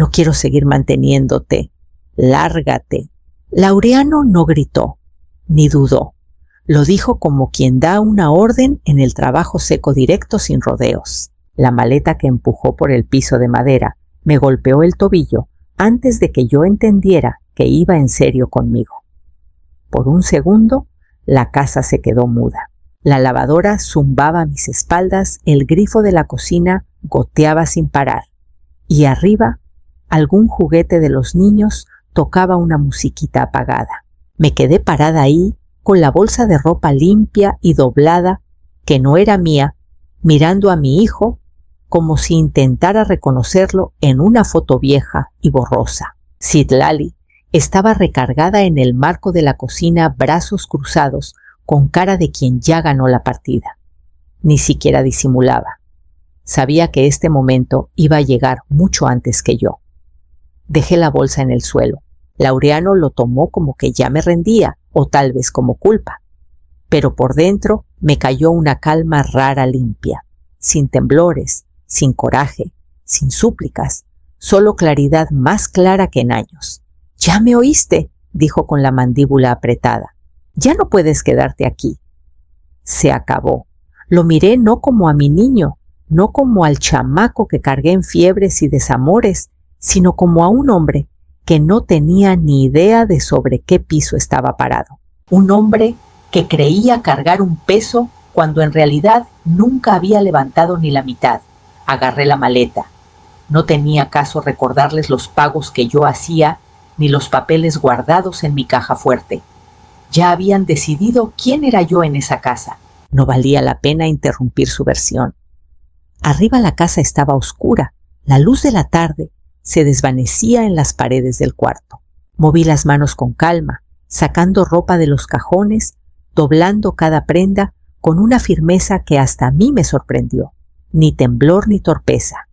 No quiero seguir manteniéndote. Lárgate. Laureano no gritó, ni dudó. Lo dijo como quien da una orden en el trabajo seco directo sin rodeos. La maleta que empujó por el piso de madera me golpeó el tobillo antes de que yo entendiera que iba en serio conmigo. Por un segundo, la casa se quedó muda. La lavadora zumbaba a mis espaldas, el grifo de la cocina goteaba sin parar, y arriba, algún juguete de los niños tocaba una musiquita apagada. Me quedé parada ahí, con la bolsa de ropa limpia y doblada, que no era mía, mirando a mi hijo como si intentara reconocerlo en una foto vieja y borrosa. Citlali estaba recargada en el marco de la cocina, brazos cruzados, con cara de quien ya ganó la partida. Ni siquiera disimulaba. Sabía que este momento iba a llegar mucho antes que yo. Dejé la bolsa en el suelo. Laureano lo tomó como que ya me rendía, o tal vez como culpa. Pero por dentro me cayó una calma rara limpia, sin temblores, sin coraje, sin súplicas, solo claridad más clara que en años. «¿Ya me oíste?», dijo con la mandíbula apretada. «Ya no puedes quedarte aquí». Se acabó. Lo miré no como a mi niño, no como al chamaco que cargué en fiebres y desamores, sino como a un hombre que no tenía ni idea de sobre qué piso estaba parado. Un hombre que creía cargar un peso cuando en realidad nunca había levantado ni la mitad. Agarré la maleta. No tenía caso recordarles los pagos que yo hacía ni los papeles guardados en mi caja fuerte. Ya habían decidido quién era yo en esa casa. No valía la pena interrumpir su versión. Arriba la casa estaba oscura. La luz de la tarde se desvanecía en las paredes del cuarto. Moví las manos con calma, sacando ropa de los cajones, doblando cada prenda con una firmeza que hasta a mí me sorprendió. Ni temblor ni torpeza.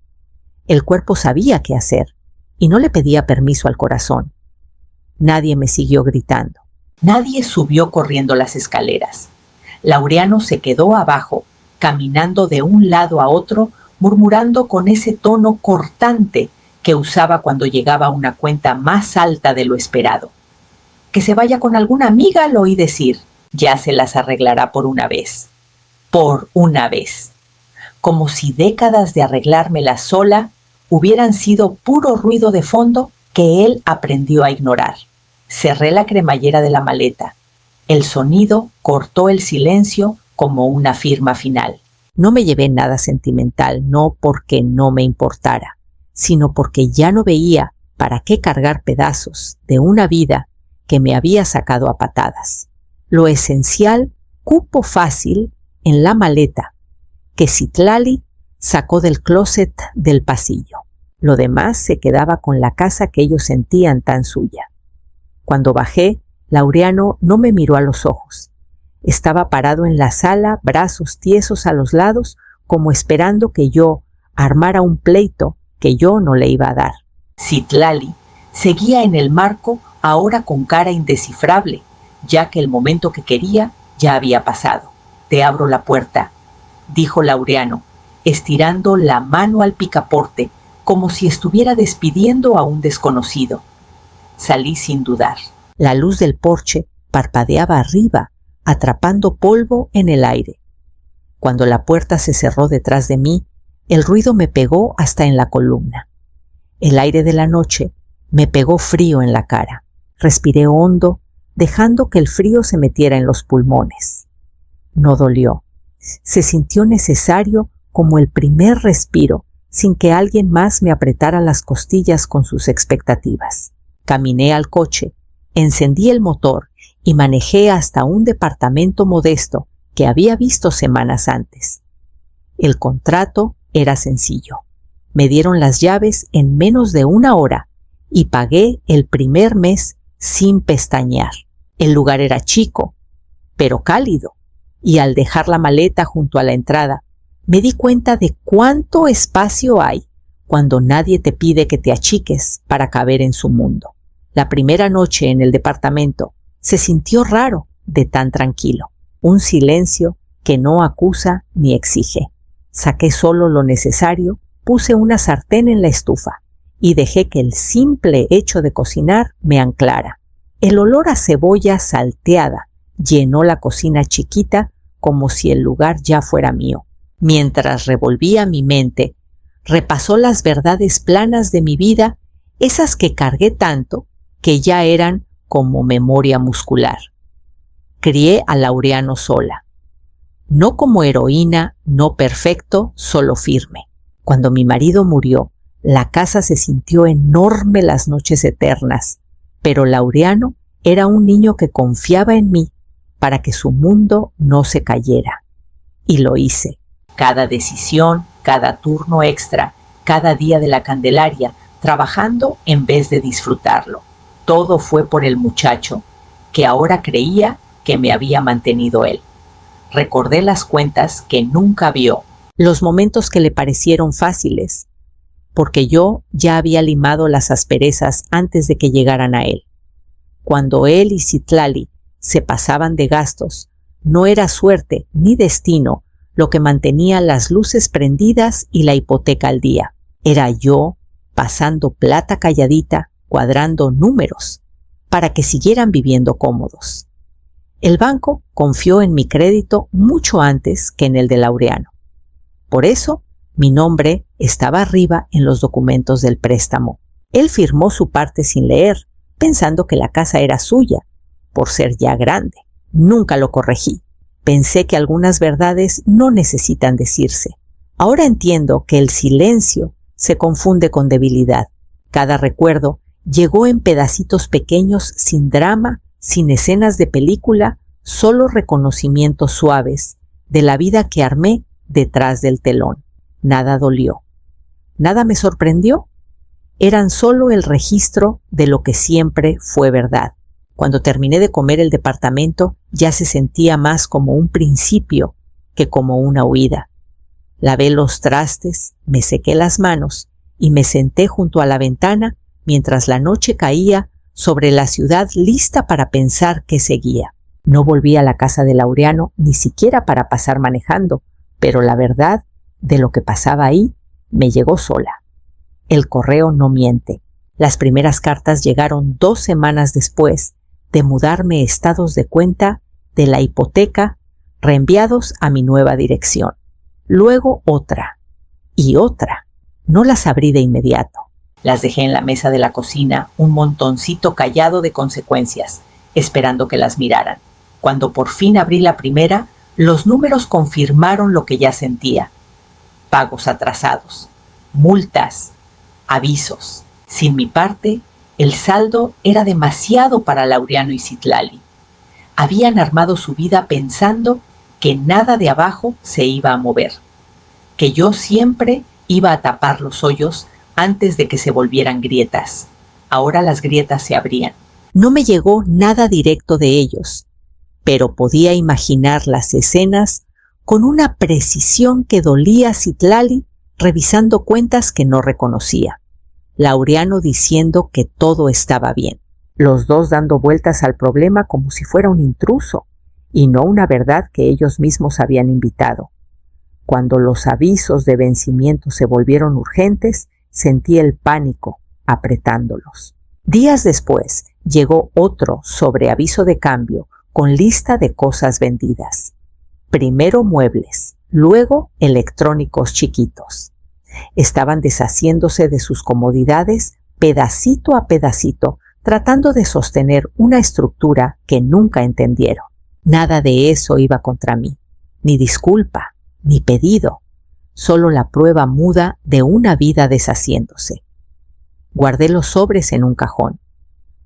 El cuerpo sabía qué hacer y no le pedía permiso al corazón. Nadie me siguió gritando. Nadie subió corriendo las escaleras. Laureano se quedó abajo, caminando de un lado a otro, murmurando con ese tono cortante que usaba cuando llegaba a una cuenta más alta de lo esperado. Que se vaya con alguna amiga, lo oí decir. Ya se las arreglará por una vez. Por una vez. Como si décadas de arreglármela sola hubieran sido puro ruido de fondo que él aprendió a ignorar. Cerré la cremallera de la maleta. El sonido cortó el silencio como una firma final. No me llevé nada sentimental, no porque no me importara, sino porque ya no veía para qué cargar pedazos de una vida que me había sacado a patadas. Lo esencial cupo fácil en la maleta que Citlali sacó del closet del pasillo. Lo demás se quedaba con la casa que ellos sentían tan suya. Cuando bajé, Laureano no me miró a los ojos. Estaba parado en la sala, brazos tiesos a los lados, como esperando que yo armara un pleito que yo no le iba a dar. Citlali seguía en el marco, ahora con cara indescifrable, ya que el momento que quería ya había pasado. «Te abro la puerta», dijo Laureano, estirando la mano al picaporte, como si estuviera despidiendo a un desconocido. Salí sin dudar. La luz del porche parpadeaba arriba, atrapando polvo en el aire. Cuando la puerta se cerró detrás de mí, el ruido me pegó hasta en la columna. El aire de la noche me pegó frío en la cara. Respiré hondo, dejando que el frío se metiera en los pulmones. No dolió. Se sintió necesario como el primer respiro, sin que alguien más me apretara las costillas con sus expectativas. Caminé al coche, encendí el motor y manejé hasta un departamento modesto que había visto semanas antes. El contrato era sencillo. Me dieron las llaves en menos de una hora y pagué el primer mes sin pestañear. El lugar era chico, pero cálido, y al dejar la maleta junto a la entrada, me di cuenta de cuánto espacio hay cuando nadie te pide que te achiques para caber en su mundo. La primera noche en el departamento se sintió raro de tan tranquilo, un silencio que no acusa ni exige. Saqué solo lo necesario, puse una sartén en la estufa y dejé que el simple hecho de cocinar me anclara. El olor a cebolla salteada llenó la cocina chiquita como si el lugar ya fuera mío. Mientras revolvía mi mente, repasó las verdades planas de mi vida, esas que cargué tanto que ya eran como memoria muscular. Crié a Laureano sola. No como heroína, no perfecto, solo firme. Cuando mi marido murió, la casa se sintió enorme las noches eternas, pero Laureano era un niño que confiaba en mí para que su mundo no se cayera. Y lo hice. Cada decisión, cada turno extra, cada día de la Candelaria, trabajando en vez de disfrutarlo. Todo fue por el muchacho, que ahora creía que me había mantenido él. Recordé las cuentas que nunca vio, los momentos que le parecieron fáciles, porque yo ya había limado las asperezas antes de que llegaran a él. Cuando él y Citlali se pasaban de gastos, no era suerte ni destino lo que mantenía las luces prendidas y la hipoteca al día. Era yo pasando plata calladita, cuadrando números, para que siguieran viviendo cómodos. El banco confió en mi crédito mucho antes que en el de Laureano. Por eso, mi nombre estaba arriba en los documentos del préstamo. Él firmó su parte sin leer, pensando que la casa era suya, por ser ya grande. Nunca lo corregí. Pensé que algunas verdades no necesitan decirse. Ahora entiendo que el silencio se confunde con debilidad. Cada recuerdo llegó en pedacitos pequeños, sin drama, sin escenas de película, solo reconocimientos suaves de la vida que armé detrás del telón. Nada dolió. Nada me sorprendió. Eran solo el registro de lo que siempre fue verdad. Cuando terminé de comer el departamento, ya se sentía más como un principio que como una huida. Lavé los trastes, me sequé las manos y me senté junto a la ventana mientras la noche caía sobre la ciudad, lista para pensar qué seguía. No volví a la casa de Laureano ni siquiera para pasar manejando, pero la verdad de lo que pasaba ahí me llegó sola. El correo no miente. Las primeras cartas llegaron 2 semanas después de mudarme estados de cuenta de la hipoteca reenviados a mi nueva dirección. Luego otra y otra. No las abrí de inmediato. Las dejé en la mesa de la cocina, un montoncito callado de consecuencias, esperando que las miraran. Cuando por fin abrí la primera, los números confirmaron lo que ya sentía. Pagos atrasados, multas, avisos. Sin mi parte, el saldo era demasiado para Laureano y Citlali. Habían armado su vida pensando que nada de abajo se iba a mover, que yo siempre iba a tapar los hoyos antes de que se volvieran grietas. Ahora las grietas se abrían. No me llegó nada directo de ellos, pero podía imaginar las escenas con una precisión que dolía a Citlali revisando cuentas que no reconocía. Laureano diciendo que todo estaba bien. Los dos dando vueltas al problema como si fuera un intruso y no una verdad que ellos mismos habían invitado. Cuando los avisos de vencimiento se volvieron urgentes, sentí el pánico apretándolos. Días después llegó otro sobreaviso de cambio con lista de cosas vendidas. Primero muebles, luego electrónicos chiquitos. Estaban deshaciéndose de sus comodidades pedacito a pedacito, tratando de sostener una estructura que nunca entendieron. Nada de eso iba contra mí, ni disculpa, ni pedido, solo la prueba muda de una vida deshaciéndose. Guardé los sobres en un cajón,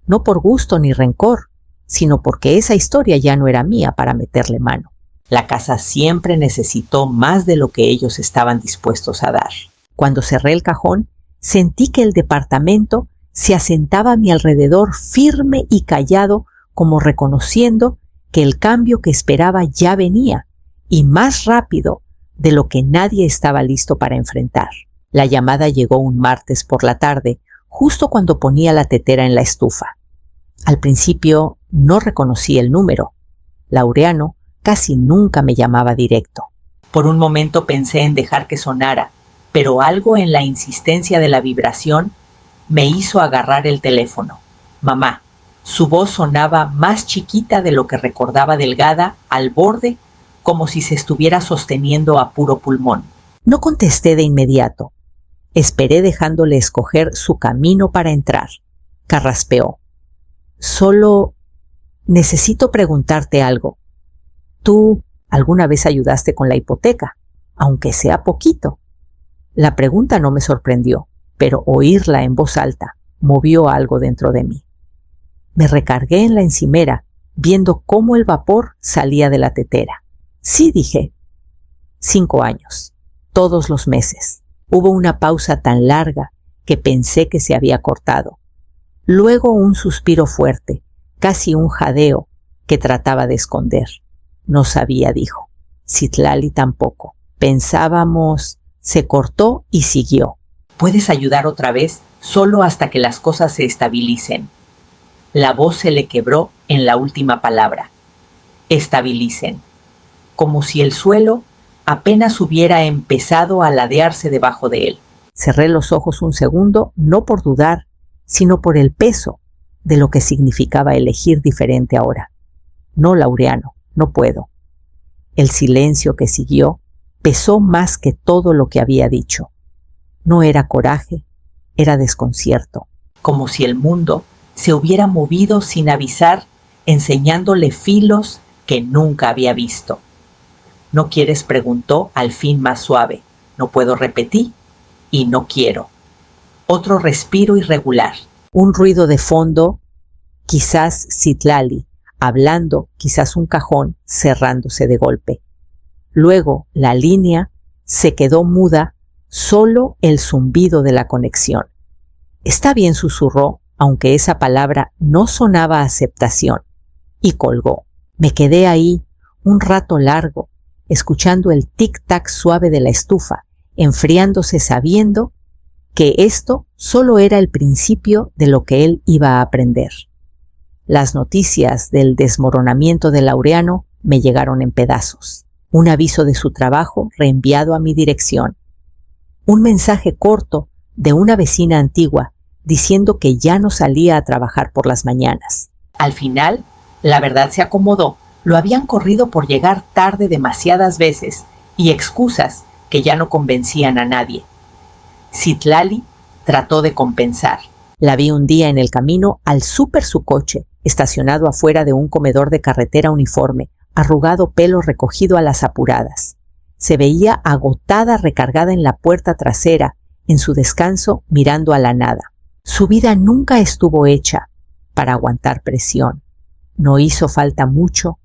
no por gusto ni rencor, sino porque esa historia ya no era mía para meterle mano. La casa siempre necesitó más de lo que ellos estaban dispuestos a dar. Cuando cerré el cajón, sentí que el departamento se asentaba a mi alrededor firme y callado, como reconociendo que el cambio que esperaba ya venía, y más rápido de lo que nadie estaba listo para enfrentar. La llamada llegó un martes por la tarde, justo cuando ponía la tetera en la estufa. Al principio no reconocí el número. Laureano casi nunca me llamaba directo. Por un momento pensé en dejar que sonara, pero algo en la insistencia de la vibración Me hizo agarrar el teléfono. Mamá. Su voz sonaba más chiquita de lo que recordaba, delgada, al borde, como si se estuviera sosteniendo a puro pulmón. No contesté de inmediato. Esperé dejándole escoger su camino para entrar. Carraspeó. Solo necesito preguntarte algo. ¿Tú alguna vez ayudaste con la hipoteca? Aunque sea poquito. La pregunta no me sorprendió, pero oírla en voz alta movió algo dentro de mí. Me recargué en la encimera, viendo cómo el vapor salía de la tetera. Sí, dije. 5 años. Todos los meses. Hubo una pausa tan larga que pensé que se había cortado. Luego un suspiro fuerte, casi un jadeo, que trataba de esconder. No sabía, dijo. Citlali tampoco. Pensábamos... Se cortó y siguió. Puedes ayudar otra vez, solo hasta que las cosas se estabilicen. La voz se le quebró en la última palabra. Estabilicen. Como si el suelo apenas hubiera empezado a ladearse debajo de él. Cerré los ojos un segundo, no por dudar, sino por el peso de lo que significaba elegir diferente ahora. No, Laureano, no puedo. El silencio que siguió pesó más que todo lo que había dicho. No era coraje, era desconcierto, como si el mundo se hubiera movido sin avisar, enseñándole filos que nunca había visto. ¿No quieres?, preguntó al fin más suave. No puedo, repetí, y no quiero. Otro respiro irregular, un ruido de fondo, quizás Citlali, hablando, quizás un cajón cerrándose de golpe. Luego la línea se quedó muda, solo el zumbido de la conexión. Está bien, susurró, aunque esa palabra no sonaba a aceptación, y colgó. Me quedé ahí un rato largo, escuchando el tic-tac suave de la estufa, enfriándose, sabiendo que esto solo era el principio de lo que él iba a aprender. Las noticias del desmoronamiento de Laureano me llegaron en pedazos. Un aviso de su trabajo reenviado a mi dirección. Un mensaje corto de una vecina antigua diciendo que ya no salía a trabajar por las mañanas. Al final, la verdad se acomodó. Lo habían corrido por llegar tarde demasiadas veces y excusas que ya no convencían a nadie. Citlali trató de compensar. La vi un día en el camino al súper, su coche, estacionado afuera de un comedor de carretera uniforme, arrugado pelo recogido a las apuradas. Se veía agotada, recargada en la puerta trasera, en su descanso mirando a la nada. Su vida nunca estuvo hecha para aguantar presión. No hizo falta mucho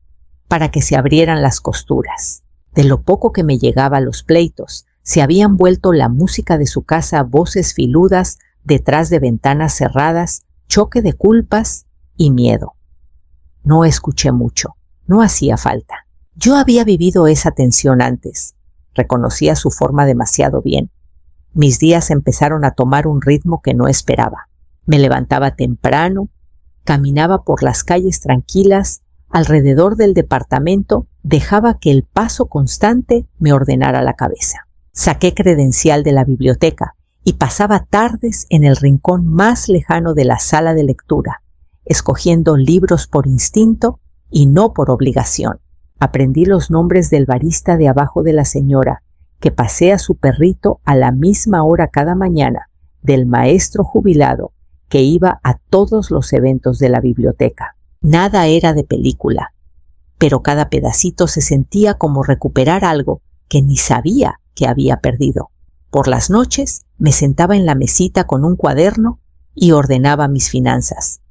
para que se abrieran las costuras. De lo poco que me llegaba, los pleitos se habían vuelto la música de su casa, voces filudas detrás de ventanas cerradas, choque de culpas y miedo. No escuché mucho. No hacía falta. Yo había vivido esa tensión antes. Reconocía su forma demasiado bien. Mis días empezaron a tomar un ritmo que no esperaba. Me levantaba temprano, caminaba por las calles tranquilas, alrededor del departamento, dejaba que el paso constante me ordenara la cabeza. Saqué credencial de la biblioteca y pasaba tardes en el rincón más lejano de la sala de lectura, escogiendo libros por instinto y no por obligación. Aprendí los nombres del barista de abajo de la señora, que pasea su perrito a la misma hora cada mañana, del maestro jubilado que iba a todos los eventos de la biblioteca. Nada era de película, pero cada pedacito se sentía como recuperar algo que ni sabía que había perdido. Por las noches me sentaba en la mesita con un cuaderno y ordenaba mis finanzas.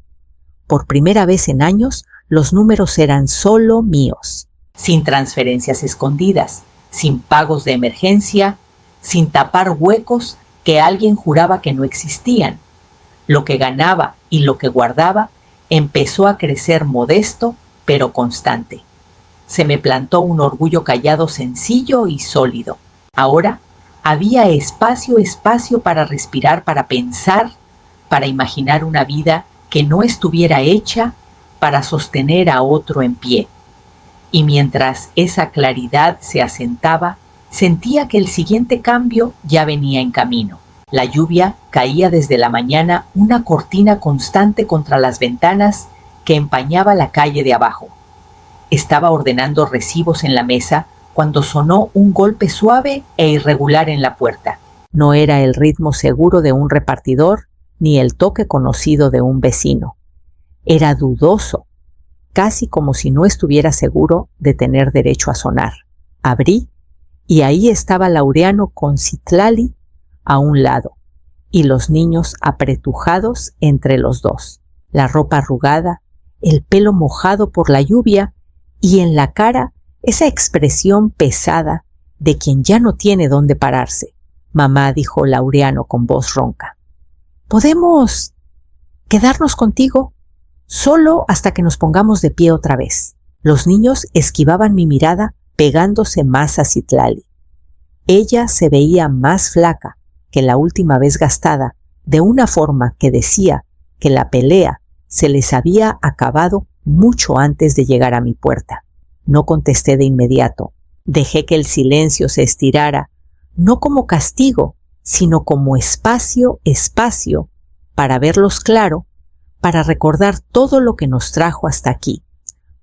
Por primera vez en años, los números eran solo míos, sin transferencias escondidas, sin pagos de emergencia, sin tapar huecos que alguien juraba que no existían. Lo que ganaba y lo que guardaba empezó a crecer modesto, pero constante. Se me plantó un orgullo callado, sencillo y sólido. Ahora había espacio para respirar, para pensar, para imaginar una vida que no estuviera hecha para sostener a otro en pie. Y mientras esa claridad se asentaba, sentía que el siguiente cambio ya venía en camino. La lluvia caía desde la mañana, una cortina constante contra las ventanas que empañaba la calle de abajo. Estaba ordenando recibos en la mesa cuando sonó un golpe suave e irregular en la puerta. No era el ritmo seguro de un repartidor ni el toque conocido de un vecino. Era dudoso, casi como si no estuviera seguro de tener derecho a sonar. Abrí y ahí estaba Laureano con Citlali a un lado y los niños apretujados entre los dos, la ropa arrugada, el pelo mojado por la lluvia y en la cara esa expresión pesada de quien ya no tiene dónde pararse. Mamá, dijo Laureano con voz ronca, ¿podemos quedarnos contigo? Solo hasta que nos pongamos de pie otra vez. Los niños esquivaban mi mirada pegándose más a Citlali. Ella se veía más flaca que la última vez gastada, de una forma que decía que la pelea se les había acabado mucho antes de llegar a mi puerta. No contesté de inmediato. Dejé que el silencio se estirara, no como castigo, sino como espacio para verlos claro, para recordar todo lo que nos trajo hasta aquí,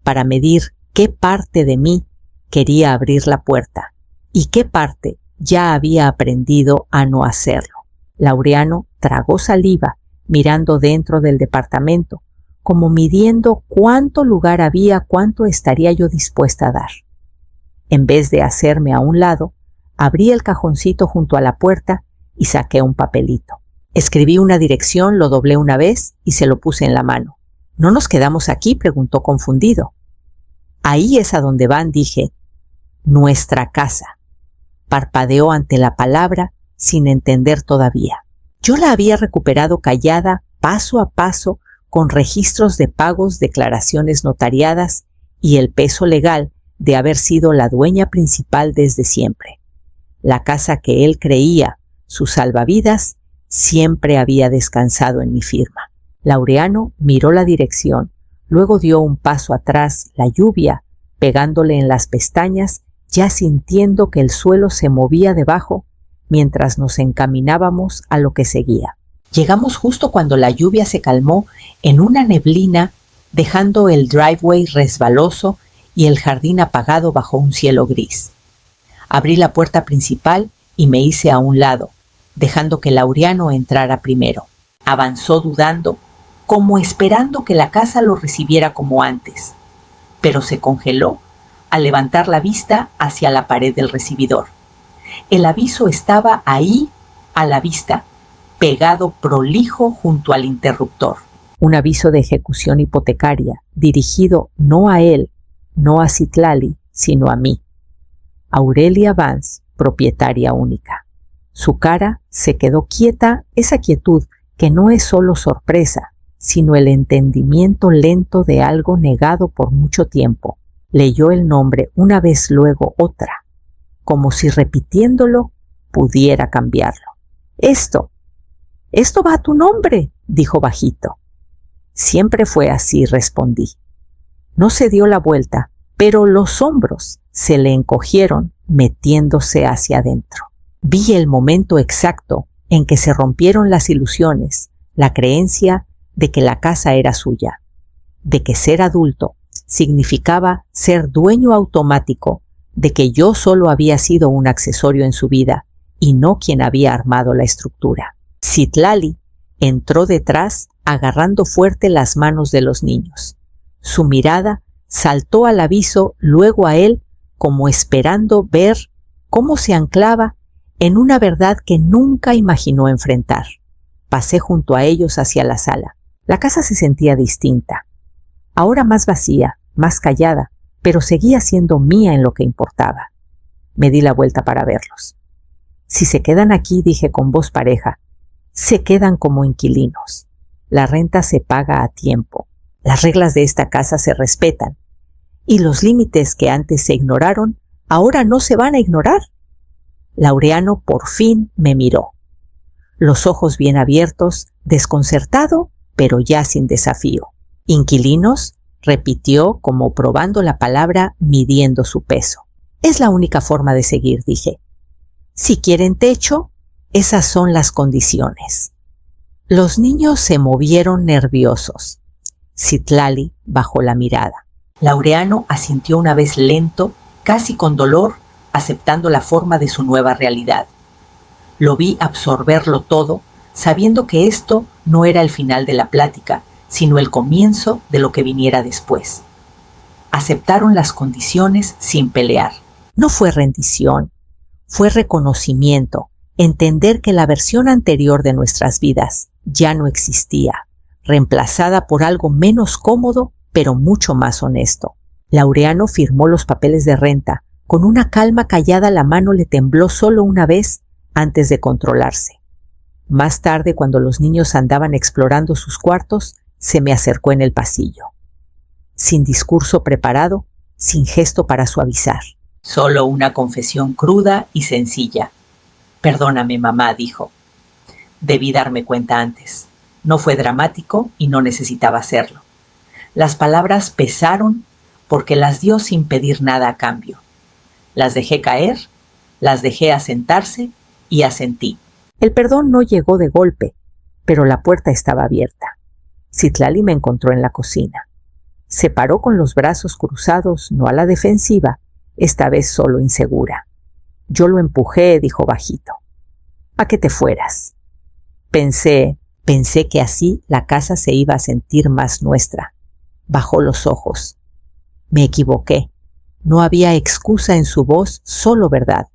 para medir qué parte de mí quería abrir la puerta y qué parte ya había aprendido a no hacerlo. Laureano tragó saliva mirando dentro del departamento, como midiendo cuánto lugar había, cuánto estaría yo dispuesta a dar. En vez de hacerme a un lado, abrí el cajoncito junto a la puerta y saqué un papelito. Escribí una dirección, lo doblé una vez y se lo puse en la mano. ¿No nos quedamos aquí?, preguntó confundido. Ahí es a donde van, dije. Nuestra casa. Parpadeó ante la palabra sin entender todavía. Yo la había recuperado callada, paso a paso, con registros de pagos, declaraciones notariadas y el peso legal de haber sido la dueña principal desde siempre. La casa que él creía su salvavidas siempre había descansado en mi firma. Laureano miró la dirección, luego dio un paso atrás, la lluvia pegándole en las pestañas, ya sintiendo que el suelo se movía debajo mientras nos encaminábamos a lo que seguía. Llegamos justo cuando la lluvia se calmó en una neblina, dejando el driveway resbaloso y el jardín apagado bajo un cielo gris. Abrí la puerta principal y me hice a un lado, dejando que Laureano entrara primero. Avanzó dudando, como esperando que la casa lo recibiera como antes, pero se congeló al levantar la vista hacia la pared del recibidor. El aviso estaba ahí, a la vista, pegado prolijo junto al interruptor. Un aviso de ejecución hipotecaria, dirigido no a él, no a Citlali, sino a mí. Aurelia Vance, propietaria única. Su cara se quedó quieta, esa quietud que no es solo sorpresa, sino el entendimiento lento de algo negado por mucho tiempo. Leyó el nombre una vez, luego otra, como si repitiéndolo pudiera cambiarlo. Esto va a tu nombre, dijo bajito. Siempre fue así, respondí. No se dio la vuelta, pero los hombros se le encogieron metiéndose hacia adentro. Vi el momento exacto en que se rompieron las ilusiones, la creencia de que la casa era suya, de que ser adulto significaba ser dueño automático, de que yo solo había sido un accesorio en su vida y no quien había armado la estructura. Citlali entró detrás agarrando fuerte las manos de los niños. Su mirada saltó al aviso, luego a él, como esperando ver cómo se anclaba en una verdad que nunca imaginó enfrentar. Pasé junto a ellos hacia la sala. La casa se sentía distinta, ahora más vacía, más callada, pero seguía siendo mía en lo que importaba. Me di la vuelta para verlos. Si se quedan aquí, dije con voz pareja, se quedan como inquilinos. La renta se paga a tiempo. Las reglas de esta casa se respetan. Y los límites que antes se ignoraron, ahora no se van a ignorar. Laureano por fin me miró. Los ojos bien abiertos, desconcertado, pero ya sin desafío. ¿Inquilinos?, repitió como probando la palabra, midiendo su peso. Es la única forma de seguir, dije. Si quieren techo, Esas son las condiciones. Los niños se movieron nerviosos. Citlali bajó la mirada. Laureano asintió una vez lento, casi con dolor, aceptando la forma de su nueva realidad. Lo vi absorberlo todo, sabiendo que esto no era el final de la plática, sino el comienzo de lo que viniera después. Aceptaron las condiciones sin pelear. No fue rendición, fue reconocimiento, entender que la versión anterior de nuestras vidas ya no existía, reemplazada por algo menos cómodo, pero mucho más honesto. Laureano firmó los papeles de renta. Con una calma callada la mano le tembló solo una vez antes de controlarse. Más tarde, cuando los niños andaban explorando sus cuartos, se me acercó en el pasillo. Sin discurso preparado, sin gesto para suavizar. Solo una confesión cruda y sencilla. Perdóname, mamá, dijo. Debí darme cuenta antes. No fue dramático y no necesitaba hacerlo. Las palabras pesaron porque las dio sin pedir nada a cambio. Las dejé caer, las dejé asentarse y asentí. El perdón no llegó de golpe, pero la puerta estaba abierta. Citlali me encontró en la cocina. Se paró con los brazos cruzados, no a la defensiva, esta vez solo insegura. Yo lo empujé, dijo bajito. A que te fueras. Pensé que así la casa se iba a sentir más nuestra. Bajó los ojos. Me equivoqué. No había excusa en su voz, solo verdad.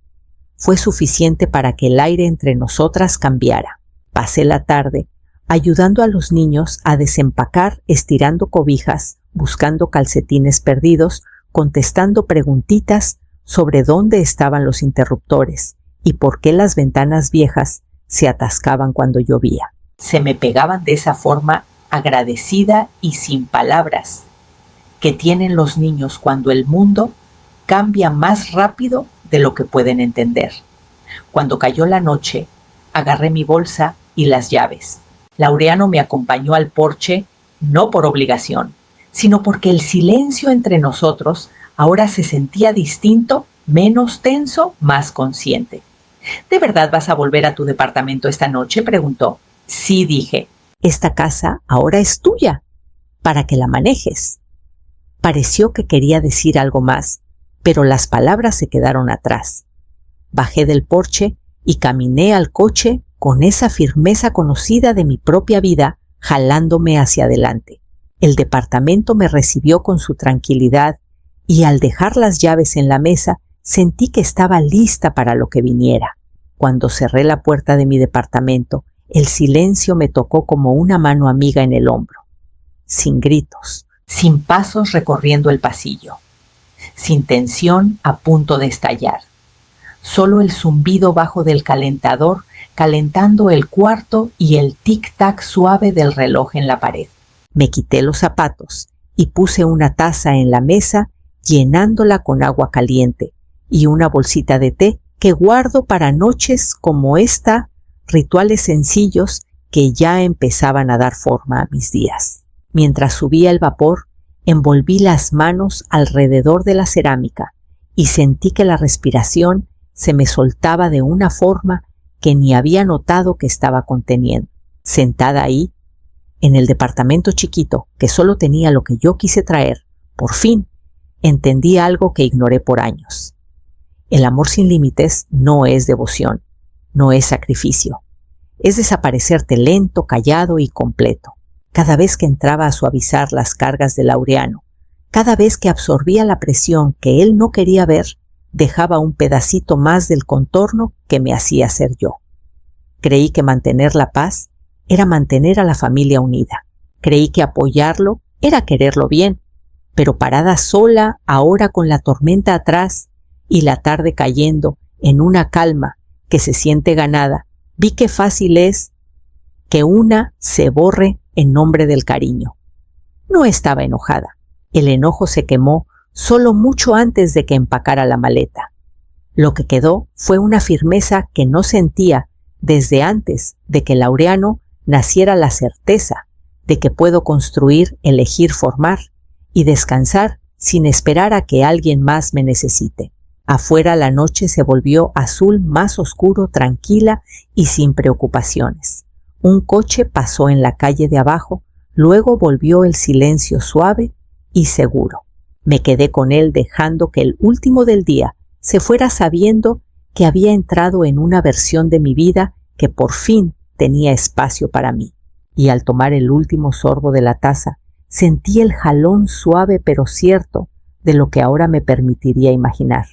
Fue suficiente para que el aire entre nosotras cambiara. Pasé la tarde ayudando a los niños a desempacar, estirando cobijas, buscando calcetines perdidos, contestando preguntitas sobre dónde estaban los interruptores y por qué las ventanas viejas se atascaban cuando llovía. Se me pegaban de esa forma agradecida y sin palabras que tienen los niños cuando el mundo cambia más rápido de lo que pueden entender. Cuando cayó la noche, agarré mi bolsa y las llaves. Laureano me acompañó al porche no por obligación, sino porque el silencio entre nosotros ahora se sentía distinto, menos tenso, más consciente. ¿De verdad vas a volver a tu departamento esta noche?, preguntó. Sí, dije. Esta casa ahora es tuya, para que la manejes. Pareció que quería decir algo más, pero las palabras se quedaron atrás. Bajé del porche y caminé al coche con esa firmeza conocida de mi propia vida, jalándome hacia adelante. El departamento me recibió con su tranquilidad y al dejar las llaves en la mesa sentí que estaba lista para lo que viniera. Cuando cerré la puerta de mi departamento, el silencio me tocó como una mano amiga en el hombro. Sin gritos, sin pasos recorriendo el pasillo, sin tensión a punto de estallar. Solo el zumbido bajo del calentador calentando el cuarto y el tic-tac suave del reloj en la pared. Me quité los zapatos y puse una taza en la mesa llenándola con agua caliente y una bolsita de té que guardo para noches como esta, rituales sencillos que ya empezaban a dar forma a mis días. Mientras subía el vapor, envolví las manos alrededor de la cerámica y sentí que la respiración se me soltaba de una forma que ni había notado que estaba conteniendo. Sentada ahí, en el departamento chiquito que solo tenía lo que yo quise traer, por fin entendí algo que ignoré por años. El amor sin límites no es devoción, no es sacrificio. Es desaparecerte lento, callado y completo. Cada vez que entraba a suavizar las cargas de Laureano, cada vez que absorbía la presión que él no quería ver, dejaba un pedacito más del contorno que me hacía ser yo. Creí que mantener la paz era mantener a la familia unida. Creí que apoyarlo era quererlo bien, pero parada sola, ahora con la tormenta atrás y la tarde cayendo en una calma que se siente ganada, vi qué fácil es que una se borre en nombre del cariño. No estaba enojada. El enojo se quemó solo mucho antes de que empacara la maleta. Lo que quedó fue una firmeza que no sentía desde antes de que Laureano naciera la certeza de que puedo construir, elegir, formar y descansar sin esperar a que alguien más me necesite. Afuera la noche se volvió azul más oscuro, tranquila y sin preocupaciones. Un coche pasó en la calle de abajo, luego volvió el silencio suave y seguro. Me quedé con él dejando que el último del día se fuera sabiendo que había entrado en una versión de mi vida que por fin tenía espacio para mí. Y al tomar el último sorbo de la taza, sentí el jalón suave pero cierto de lo que ahora me permitiría imaginar.